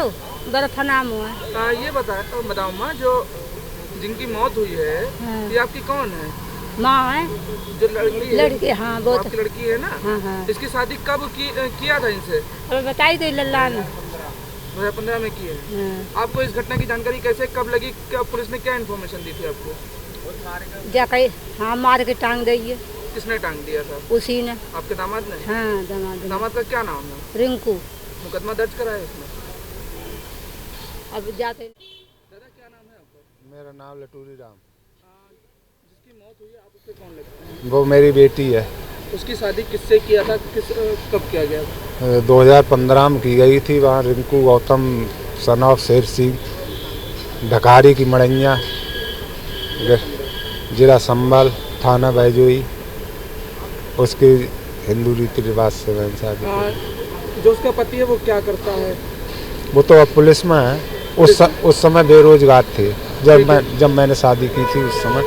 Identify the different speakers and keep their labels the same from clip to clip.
Speaker 1: करो बरफा नाम हुआ।
Speaker 2: ये बताओ माँ, जो जिनकी मौत हुई है ये आपकी कौन है?
Speaker 1: माँ है।
Speaker 2: जो लड़की है?
Speaker 1: लड़की, हाँ बहुत
Speaker 2: आपकी लड़की है ना?
Speaker 1: हाँ।
Speaker 2: इसकी शादी कब किया था इनसे?
Speaker 1: अब बताई तो लल्ला ने
Speaker 2: 2015 में की है। आपको इस घटना की जानकारी कैसे कब लगी? क्या पुलिस ने क्या इन्फॉर्मेशन दी थी आपको?
Speaker 1: जाके हाँ मार के टांग दी।
Speaker 2: किसने टांग दिया था?
Speaker 1: उसी ने।
Speaker 2: आपके दामाद ने?
Speaker 1: हाँ दामाद।
Speaker 2: दामाद का क्या नाम है?
Speaker 1: रिंकू।
Speaker 2: मुकदमा दर्ज कराया इसमें?
Speaker 1: अब जाते।
Speaker 2: दादा क्या नाम है आपका?
Speaker 3: मेरा नाम लटूरी राम।
Speaker 2: जिसकी मौत हुई है आप उसे कौन लगते हैं?
Speaker 3: वो मेरी बेटी है।
Speaker 2: उसकी शादी किससे किया था? कब किया गया था?
Speaker 3: 2015 में की गई थी। वहाँ रिंकू गौतम सन ऑफ शेर सिंह ढकारी की मड़ैया, जिला संभल, थाना बैजोई। उसकी हिंदू रीति रिवाज से मैंने शादी।
Speaker 2: जो उसका पति है वो क्या करता है?
Speaker 3: वो तो अब पुलिस में है। उस समय बेरोजगार थे जब मैंने शादी की थी। उस समय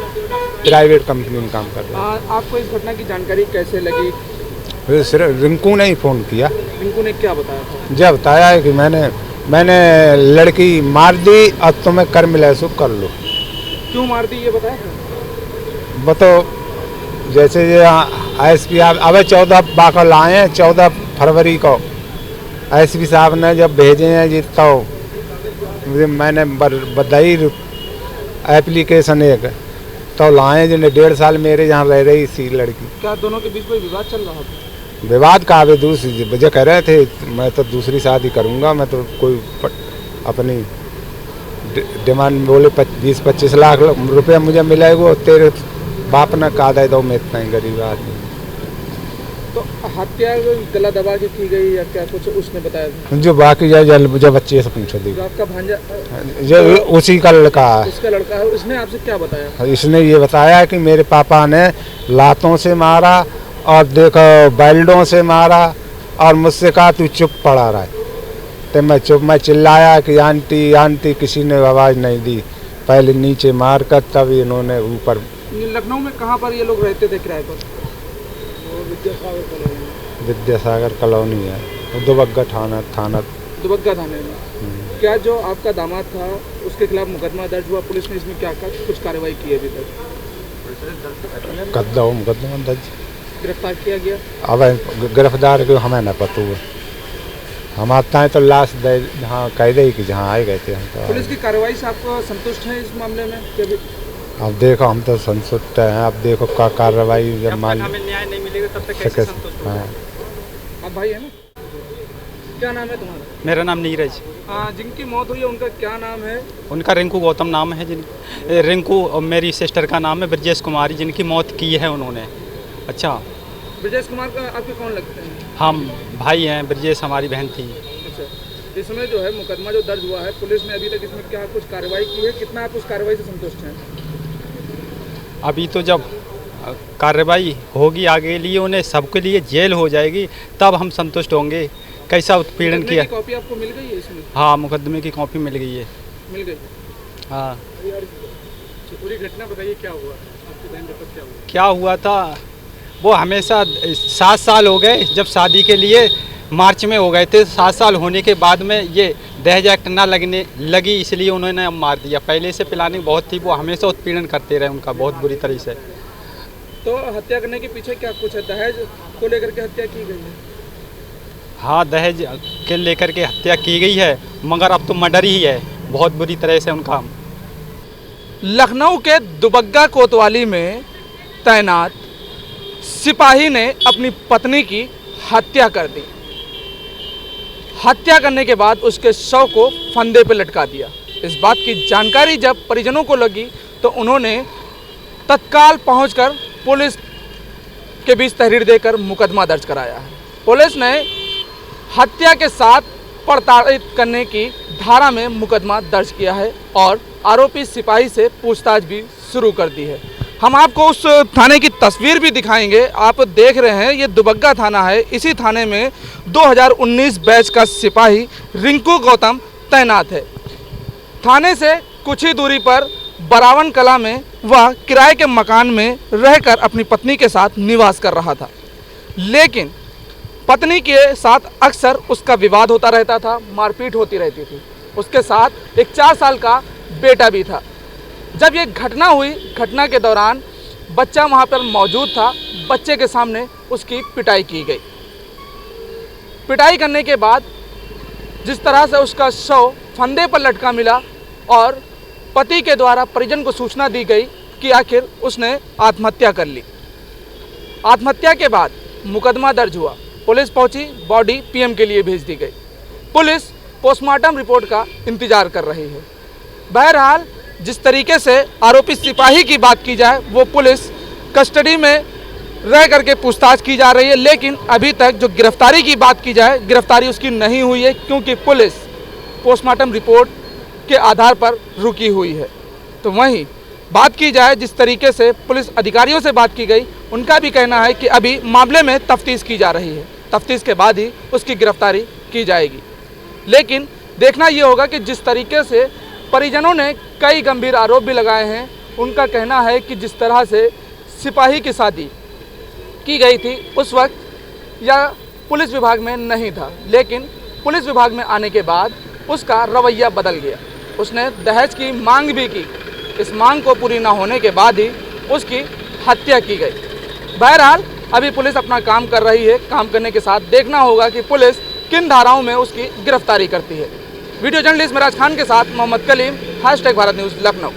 Speaker 3: प्राइवेट कंपनी में काम कर रहा था।
Speaker 2: आपको इस घटना की जानकारी कैसे लगी?
Speaker 3: सिर्फ रिंकू ने ही फ़ोन किया।
Speaker 2: रिंकू ने क्या बताया था?
Speaker 3: जब बताया है कि मैंने लड़की मार दी, अब तुम्हें कर मिला सो कर लो।
Speaker 2: क्यों मार दी ये बताया था?
Speaker 3: वो तो जैसे ये ISP अब 14 बाकल आए हैं 14 फरवरी को। ISP साहब ने जब भेजे हैं जी तो मैंने बधाई एप्लीकेशन एक तो लाए जिन्हें 1.5 साल मेरे यहाँ रह रही थी लड़की।
Speaker 2: क्या दोनों के बीच कोई विवाद चल रहा था?
Speaker 3: विवाद का वे दूसरी वजह कह रहे थे मैं तो दूसरी शादी करूँगा, मैं तो कोई अपनी डिमांड बोले 20-25 लाख रुपये मुझे मिलेगा, तेरे बाप ने कहा दे दो, मैं इतना ही गरीब आदमी।
Speaker 2: तो हत्या गला दबा के की गई या क्या कुछ उसने बताया था? जो
Speaker 3: बाकी जो बच्चे से पूछा दी।
Speaker 2: आपका भांजा
Speaker 3: जो उसी का लड़का है।
Speaker 2: उसका लड़का है। उसने आपसे क्या बताया?
Speaker 3: इसने ये बताया कि मेरे पापा ने लातों से मारा और देखो बेल्टों से मारा और मुझसे कहा तू चुप पड़ा रहा है। तो मैं चिल्लाया कि आंटी आंटी, किसी ने आवाज़ नहीं दी। पहले नीचे मार कर तब इन्होंने ऊपर।
Speaker 2: लखनऊ में कहाँ पर ये लोग रहते थे किराए पर?
Speaker 3: विद्यासागर कॉलोनी है, दुबग्गा थाना
Speaker 2: दुबग्गा थाने में। क्या जो आपका दामाद था उसके खिलाफ मुकदमा दर्ज हुआ? पुलिस ने इसमें क्या कुछ कार्रवाई की है अभी तक?
Speaker 3: मुकदमा दर्ज,
Speaker 2: गिरफ्तार किया गया।
Speaker 3: अब गिरफ्तार को हमें न पता हुआ। हम आते हैं तो लाश दे जहाँ कह दे कि जहाँ आए गए थे हम तो।
Speaker 2: पुलिस की कार्रवाई से आप संतुष्ट हैं इस मामले में?
Speaker 3: अब देखो हम तो संतुष्ट हैं। अब देखो क्या कार्रवाई जब मान
Speaker 2: न्याय नहीं मिलेगा तब तक कैसे संतुष्ट होंगे? आप भाई है ना? क्या नाम है तुम्हारा?
Speaker 4: मेरा नाम नीरज।
Speaker 2: जिनकी मौत हुई है उनका क्या नाम है?
Speaker 4: उनका रिंकू गौतम नाम है। रिंकू और मेरी सिस्टर का नाम है ब्रजेश कुमारी, जिनकी मौत की है उन्होंने। अच्छा,
Speaker 2: ब्रजेश कुमार का आपके कौन लगते हैं?
Speaker 4: हम भाई हैं, ब्रजेश हमारी बहन थी।
Speaker 2: अच्छा, इसमें जो है मुकदमा जो दर्ज हुआ है, पुलिस ने अभी तक इसमें क्या कुछ कार्रवाई की है? कितना आप उस कार्रवाई से संतुष्ट हैं?
Speaker 4: अभी तो जब कार्रवाई होगी आगे लिए उन्हें सबके लिए जेल हो जाएगी तब हम संतुष्ट होंगे। कैसा उत्पीड़न किया?
Speaker 2: कॉपी आपको मिल गई है इसमें?
Speaker 4: हाँ, मुकदमे की कॉपी मिल गई है।
Speaker 2: मिल गई?
Speaker 4: हाँ।
Speaker 2: पूरी घटना बताइए, क्या हुआ आपके बहन के साथ?
Speaker 4: क्या हुआ था? वो हमेशा 7 साल हो गए जब शादी के लिए मार्च में हो गए थे। 7 साल होने के बाद में ये दहेज एक्ट ना लगने लगी, इसलिए उन्होंने अब मार दिया। पहले से प्लानिंग बहुत थी, वो हमेशा उत्पीड़न करते रहे उनका बहुत बुरी तरह से।
Speaker 2: तो हत्या करने के पीछे क्या कुछ है? दहेज को लेकर के हत्या की गई है?
Speaker 4: हाँ, दहेज के लेकर के हत्या की गई है, मगर अब तो मर्डर ही है बहुत बुरी तरह से उनका।
Speaker 2: लखनऊ के दुबग्गा कोतवाली में तैनात सिपाही ने अपनी पत्नी की हत्या कर दी। हत्या करने के बाद उसके शव को फंदे पर लटका दिया। इस बात की जानकारी जब परिजनों को लगी तो उन्होंने तत्काल पहुंचकर पुलिस के बीच तहरीर देकर मुकदमा दर्ज कराया है। पुलिस ने हत्या के साथ प्रताड़ित करने की धारा में मुकदमा दर्ज किया है और आरोपी सिपाही से पूछताछ भी शुरू कर दी है। हम आपको उस थाने की तस्वीर भी दिखाएंगे। आप देख रहे हैं ये दुबग्गा थाना है। इसी थाने में 2019 बैच का सिपाही रिंकू गौतम तैनात है। थाने से कुछ ही दूरी पर बरावन कला में वह किराए के मकान में रहकर अपनी पत्नी के साथ निवास कर रहा था। लेकिन पत्नी के साथ अक्सर उसका विवाद होता रहता था, मारपीट होती रहती थी। उसके साथ एक 4 साल का बेटा भी था। जब ये घटना हुई, घटना के दौरान बच्चा वहाँ पर मौजूद था। बच्चे के सामने उसकी पिटाई की गई। पिटाई करने के बाद जिस तरह से उसका शव फंदे पर लटका मिला और पति के द्वारा परिजन को सूचना दी गई कि आखिर उसने आत्महत्या कर ली। आत्महत्या के बाद मुकदमा दर्ज हुआ, पुलिस पहुंची, बॉडी पीएम के लिए भेज दी गई। पुलिस पोस्टमार्टम रिपोर्ट का इंतजार कर रही है। बहरहाल जिस तरीके से आरोपी सिपाही की बात की जाए, वो पुलिस कस्टडी में रह करके पूछताछ की जा रही है, लेकिन अभी तक जो गिरफ्तारी की बात की जाए, गिरफ्तारी उसकी नहीं हुई है, क्योंकि पुलिस पोस्टमार्टम रिपोर्ट के आधार पर रुकी हुई है। तो वहीं बात की जाए जिस तरीके से पुलिस अधिकारियों से बात की गई, उनका भी कहना है कि अभी मामले में तफ्तीश की जा रही है, तफ्तीश के बाद ही उसकी गिरफ्तारी की जाएगी। लेकिन देखना ये होगा कि जिस तरीके से परिजनों ने कई गंभीर आरोप भी लगाए हैं, उनका कहना है कि जिस तरह से सिपाही की शादी की गई थी उस वक्त या पुलिस विभाग में नहीं था, लेकिन पुलिस विभाग में आने के बाद उसका रवैया बदल गया। उसने दहेज की मांग भी की। इस मांग को पूरी ना होने के बाद ही उसकी हत्या की गई। बहरहाल अभी पुलिस अपना काम कर रही है। काम करने के साथ देखना होगा कि पुलिस किन धाराओं में उसकी गिरफ्तारी करती है। वीडियो जर्नलिस्ट मिराज खान के साथ मोहम्मद कलीम, #भारत न्यूज़ लखनऊ।